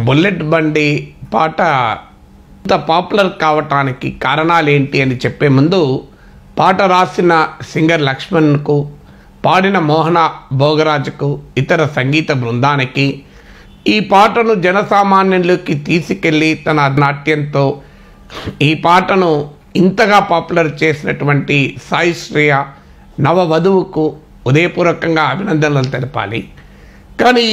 Bullet బండి పాట ఇంత పాపులర్ కావటానికి కారణాలు ఏంటి అని చెప్పే ముందు పాట రాసిన సింగర్ లక్ష్మణ్కు, పాడిన మోహన భోగరాజుకు, ఇతర సంగీత బృందానికి, ఈ పాటను జనసామాన్యులకి తీసుకెళ్ళి తన నాట్యంతో ఈ పాటను ఇంతగా పాపులర్ చేసినటువంటి సాయి శ్రేయ నవవధువుకు ఉదయపూర్వకంగా అభినందనలు తెలపాలి. కానీ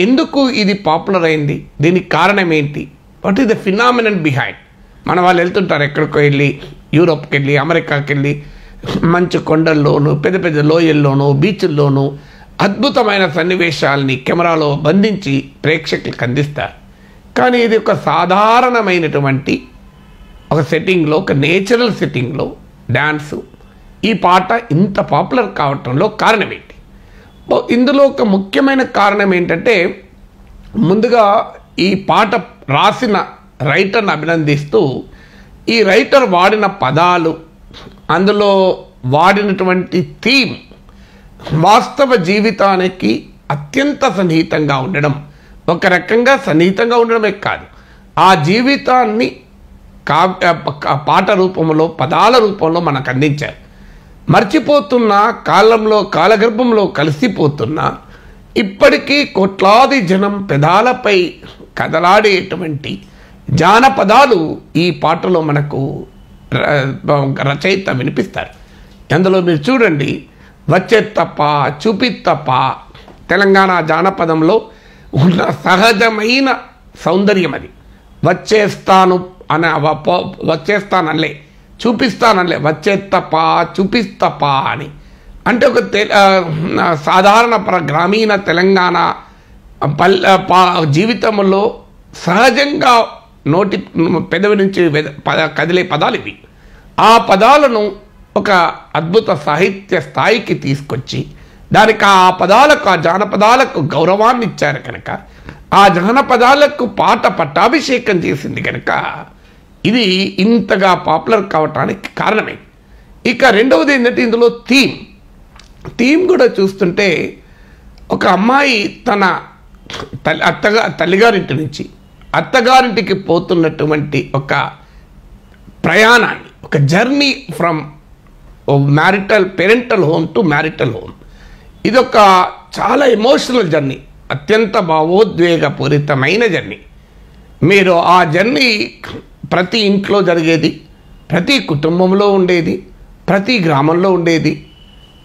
ఎందుకు ఇది పాపులర్ అయింది? దీనికి కారణం ఏంటి? What is the phenomenon behind? మన వాళ్ళు వెళ్తుంటారు ఎక్కడికో వెళ్ళి, యూరోప్కి వెళ్ళి, అమెరికాకి వెళ్ళి, మంచు కొండల్లోనూ, పెద్ద పెద్ద లోయల్లోనూ, బీచ్ల్లోనూ అద్భుతమైన సన్నివేశాలని కెమెరాలో బంధించి ప్రేక్షకులకు అందిస్తారు. కానీ ఇది ఒక సాధారణమైనటువంటి ఒక సెట్టింగ్లో, ఒక నేచురల్ సెట్టింగ్లో డ్యాన్సు, ఈ పాట ఇంత పాపులర్ కావటంలో కారణం ఏంటి? ఇందులో ఒక ముఖ్యమైన కారణం ఏంటంటే, ముందుగా ఈ పాట రాసిన రైటర్ని అభినందిస్తూ, ఈ రైటర్ వాడిన పదాలు, అందులో వాడినటువంటి థీమ్ వాస్తవ జీవితానికి అత్యంత సన్నిహితంగా ఉండడం, ఒక రకంగా సన్నిహితంగా ఉండడమే కాదు, ఆ జీవితాన్ని పాట రూపంలో, పదాల రూపంలో మనకు అందించారు. మర్చిపోతున్న కాలంలో, కాలగర్భంలో కలిసిపోతున్న, ఇప్పటికీ కోట్లాది జనం పెదాలపై కదలాడేటువంటి జానపదాలు ఈ పాటలో మనకు రచయిత వినిపిస్తారు. అందులో మీరు చూడండి, వచ్చేత్తప్ప, చూపిత్తప్ప, తెలంగాణ జానపదంలో ఉన్న సహజమైన సౌందర్యం అది. వచ్చేస్తాను అనే వచ్చేస్తానలే, చూపిస్తానలే, వచ్చేత్తప్ప, చూపిస్తప్ప అని అంటే ఒక సాధారణ గ్రామీణ తెలంగాణ జీవితంలో సహజంగా నోటి పెదవి నుంచి కదిలే పదాలు ఇవి. ఆ పదాలను ఒక అద్భుత సాహిత్య స్థాయికి తీసుకొచ్చి దానికి ఆ పదాలకు, ఆ జానపదాలకు గౌరవాన్ని ఇచ్చారు కనుక, ఆ జానపదాలకు పాట పట్టాభిషేకం చేసింది కనుక ఇది ఇంతగా పాపులర్ కావటానికి కారణమే. ఇక రెండవది ఏంటంటే, ఇందులో థీమ్ కూడా చూస్తుంటే, ఒక అమ్మాయి తన తల్లిగారింటి నుంచి అత్తగారింటికి పోతున్నటువంటి ఒక ప్రయాణాన్ని, ఒక journey from parental home to marital home, ఇదొక చాలా ఎమోషనల్ జర్నీ, అత్యంత భావోద్వేగపూరితమైన జర్నీ. మీరు ఆ జర్నీ ప్రతి ఇంట్లో జరిగేది, ప్రతి కుటుంబంలో ఉండేది, ప్రతి గ్రామంలో ఉండేది.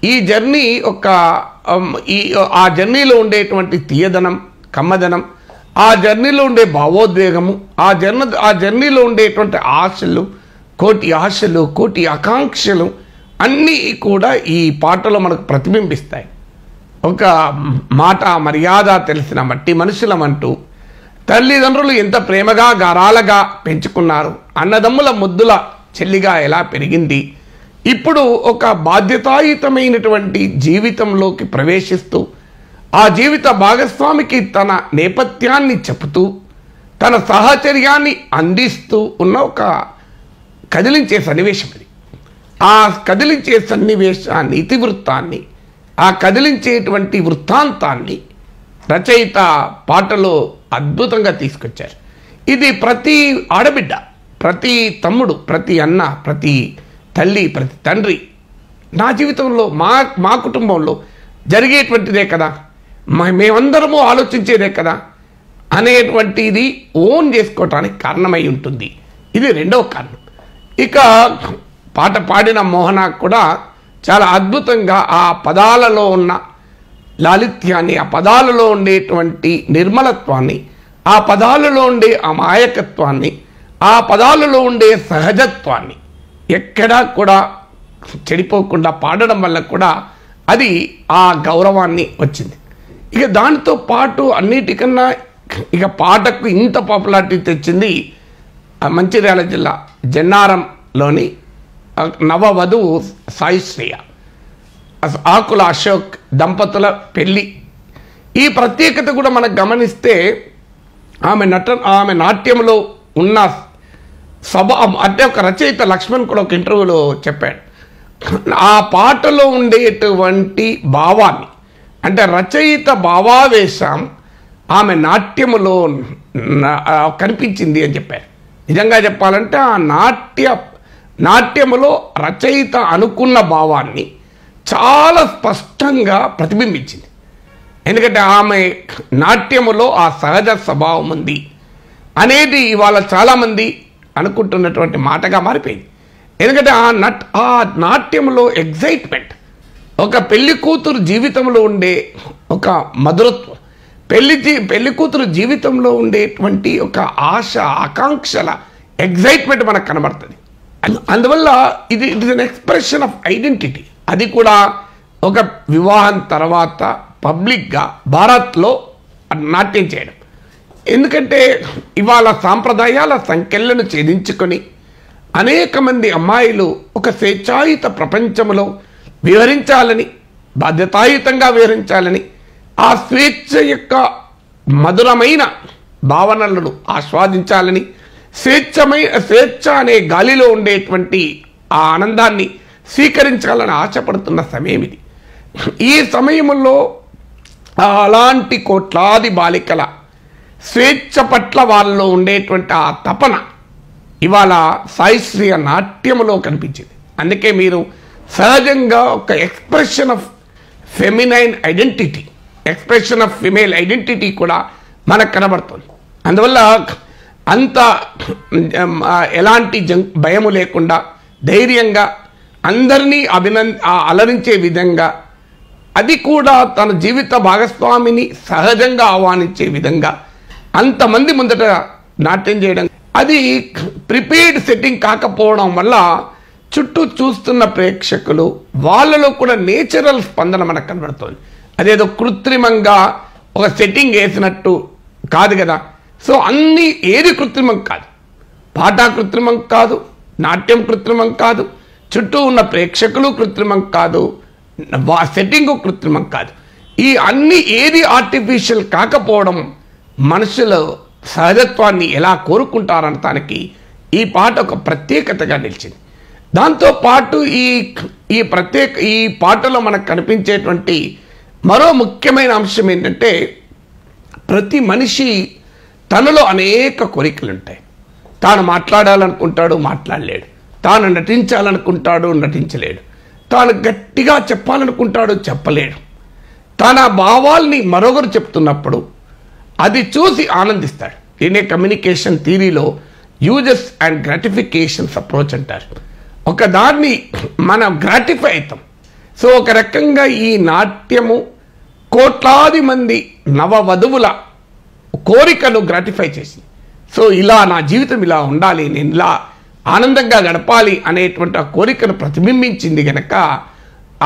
ఈ జర్నీ ఆ జర్నీలో ఉండేటువంటి తీయదనం, కమ్మదనం, ఆ జర్నీలో ఉండే భావోద్వేగము, ఆ జర్నీలో ఉండేటువంటి ఆశలు, కోటి ఆకాంక్షలు అన్నీ కూడా ఈ పాటలో మనకు ప్రతిబింబిస్తాయి. ఒక మాట మర్యాద తెలిసిన మట్టి మనుషులమంటూ తల్లిదండ్రులు ఎంత ప్రేమగా గారాలగా పెంచుకున్నారు, అన్నదమ్ముల ముద్దుల చెల్లిగా ఎలా పెరిగింది, ఇప్పుడు ఒక బాధ్యతాయుతమైనటువంటి జీవితంలోకి ప్రవేశిస్తూ ఆ జీవిత భాగస్వామికి తన నేపథ్యాన్ని చెబుతూ తన సాహచర్యాన్ని అందిస్తూ ఉన్న ఒక కదిలించే సన్నివేశం ఇది. ఆ కదిలించే సన్నివేశాన్ని, ఇతివృత్తాన్ని, ఆ కదిలించేటువంటి వృత్తాంతాన్ని రచయిత పాటలో అద్భుతంగా తీసుకొచ్చారు. ఇది ప్రతి ఆడబిడ్డ, ప్రతి తమ్ముడు, ప్రతి అన్న, ప్రతి తల్లి, ప్రతి తండ్రి, నా జీవితంలో, మా కుటుంబంలో జరిగేటువంటిదే కదా, మేమందరము ఆలోచించేదే కదా అనేటువంటిది ఓన్ చేసుకోవటానికి కారణమై ఉంటుంది. ఇది రెండవ కారణం. ఇక పాట పాడిన మోహన కూడా చాలా అద్భుతంగా ఆ పదాలలో ఉన్న లాలిత్యాన్ని, ఆ పదాలలో ఉండేటువంటి నిర్మలత్వాన్ని, ఆ పదాలలో ఉండే అమాయకత్వాన్ని, ఆ పదాలలో ఉండే సహజత్వాన్ని ఎక్కడా కూడా చెడిపోకుండా పాడడం వల్ల కూడా అది ఆ గౌరవాన్ని వచ్చింది. ఇక దానితో పాటు అన్నిటికన్నా ఇక పాటకు ఇంత పాపులారిటీ తెచ్చింది మంచిర్యాల జిల్లా జన్నారంలోని నవవధువు సాయి శ్రేయ, ఆకుల అశోక్ దంపతుల పెళ్ళి. ఈ ప్రత్యేకత కూడా మనకు గమనిస్తే ఆమె నాట్యంలో ఉన్న అంటే ఒక రచయిత లక్ష్మణ్ కూడా ఒక ఇంటర్వ్యూలో చెప్పాడు, ఆ పాటలో ఉండేటువంటి భావాన్ని, అంటే రచయిత భావావేశం ఆమె నాట్యములో కనిపించింది అని చెప్పారు. నిజంగా చెప్పాలంటే ఆ నాట్యములో రచయిత అనుకున్న భావాన్ని చాలా స్పష్టంగా ప్రతిబింబించింది. ఎందుకంటే ఆమె నాట్యములో ఆ సహజ స్వభావం ఉంది అనేది ఇవాళ చాలామంది అనుకుంటున్నటువంటి మాటగా మారిపోయింది. ఎందుకంటే ఆ నాట్యంలో ఎగ్జైట్మెంట్, ఒక పెళ్లి కూతురు జీవితంలో ఉండే ఒక మధురత్వం, పెళ్లి కూతురు జీవితంలో ఉండేటువంటి ఒక ఆశ, ఆకాంక్షల ఎగ్జైట్మెంట్ మనకు కనబడుతుంది. అందువల్ల it is an expression of identity. అది కూడా ఒక వివాహం తర్వాత పబ్లిక్గా భారత్లో నాట్యం చేయడం. ఎందుకంటే ఇవాళ సాంప్రదాయాల సంఖ్యలను ఛేదించుకొని అనేక మంది అమ్మాయిలు ఒక స్వేచ్ఛాయుత ప్రపంచంలో వివరించాలని, బాధ్యతాయుతంగా వివరించాలని, ఆ స్వేచ్ఛ యొక్క మధురమైన భావనలను ఆస్వాదించాలని, స్వేచ్ఛ అనే గాలిలో ఉండేటువంటి ఆ ఆనందాన్ని స్వీకరించాలని ఆశపడుతున్న సమయం ఇది. ఈ సమయంలో అలాంటి కోట్లాది బాలికల స్వేచ్ఛ పట్ల వాళ్ళలో ఉండేటువంటి ఆ తపన ఇవాళ సాయిశ్రీయ నాట్యములో కనిపించింది. అందుకే మీరు సహజంగా ఒక expression of feminine identity, expression of female identity కూడా మనకు కనబడుతుంది. అందువల్ల అంత ఎలాంటి భయము లేకుండా ధైర్యంగా అందరినీ అలరించే విధంగా, అది కూడా తన జీవిత భాగస్వామిని సహజంగా ఆహ్వానించే విధంగా అంతమంది ముందట నాట్యం చేయడం, అది ప్రిపేర్డ్ సెట్టింగ్ కాకపోవడం వల్ల చుట్టూ చూస్తున్న ప్రేక్షకులు వాళ్ళలో కూడా నేచురల్ స్పందన మనకు కనబడుతుంది. అదేదో కృత్రిమంగా ఒక సెట్టింగ్ వేసినట్టు కాదు కదా. సో ఏది కృత్రిమం కాదు, పాట కృత్రిమం కాదు, నాట్యం కృత్రిమం కాదు, చుట్టూ ఉన్న ప్రేక్షకులు కృత్రిమం కాదు, సెట్టింగు కృత్రిమం కాదు. ఏది ఆర్టిఫిషియల్ కాకపోవడం మనుషుల సహజత్వాన్ని ఎలా కోరుకుంటారనటానికి ఈ పాట ఒక ప్రత్యేకతగా నిలిచింది. దాంతోపాటు ఈ పాటలో మనకు కనిపించేటువంటి మరో ముఖ్యమైన అంశం ఏంటంటే, ప్రతి మనిషి తనలో అనేక కోరికలు ఉంటాయి. తాను మాట్లాడాలనుకుంటాడు, మాట్లాడలేడు. తాను నటించాలనుకుంటాడు, నటించలేడు. తాను గట్టిగా చెప్పాలనుకుంటాడు, చెప్పలేడు. తన భావాల్ని మరొకరు చెప్తున్నప్పుడు అది చూసి ఆనందిస్తాడు. దీనే కమ్యూనికేషన్ థియరీలో యూజెస్ అండ్ గ్రాటిఫికేషన్స్ అప్రోచ్ అంటారు. ఒక దాన్ని మనం గ్రాటిఫై అవుతాం. సో ఒక రకంగా ఈ నాట్యము కోట్లాది మంది నవవధువుల కోరికను గ్రాటిఫై చేసింది. సో ఇలా నా జీవితం ఇలా ఉండాలి, నేను ఇలా ఆనందంగా గడపాలి అనేటువంటి ఆ కోరికను ప్రతిబింబించింది కనుక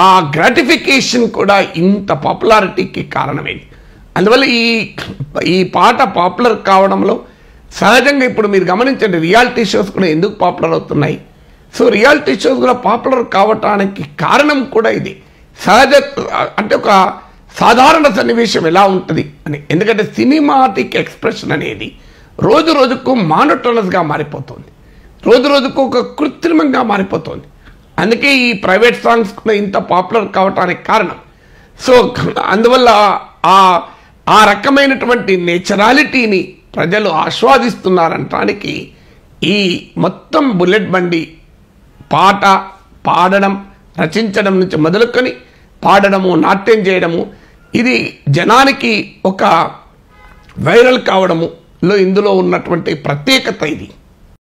ఆ గ్రాటిఫికేషన్ కూడా ఇంత పాపులారిటీకి కారణమైంది. అందువల్ల ఈ పాట పాపులర్ కావడంలో సహజంగా ఇప్పుడు మీరు గమనించండి, రియాలిటీ షోస్ కూడా ఎందుకు పాపులర్ అవుతున్నాయి. సో రియాలిటీ షోస్ కూడా పాపులర్ కావటానికి కారణం కూడా ఇది. అంటే ఒక సాధారణ సన్నివేశం ఎలా ఉంటుంది అని. ఎందుకంటే సినిమాటిక్ ఎక్స్ప్రెషన్ అనేది రోజు రోజుకు మానోటోనస్గా మారిపోతుంది, రోజు రోజుకు ఒక కృత్రిమంగా మారిపోతుంది. అందుకే ఈ ప్రైవేట్ సాంగ్స్ కూడా ఇంత పాపులర్ కావటానికి కారణం. సో అందువల్ల ఆ రకమైనటువంటి నేచురాలిటీని ప్రజలు ఆస్వాదిస్తున్నారనటానికి ఈ మొత్తం బుల్లెట్ బండి పాట పాడడం, రచించడం నుంచి మొదలుకొని పాడడము, నాట్యం చేయడము, ఇది జనానికి ఒక వైరల్ కావడములో ఇందులో ఉన్నటువంటి ప్రత్యేకత ఇది.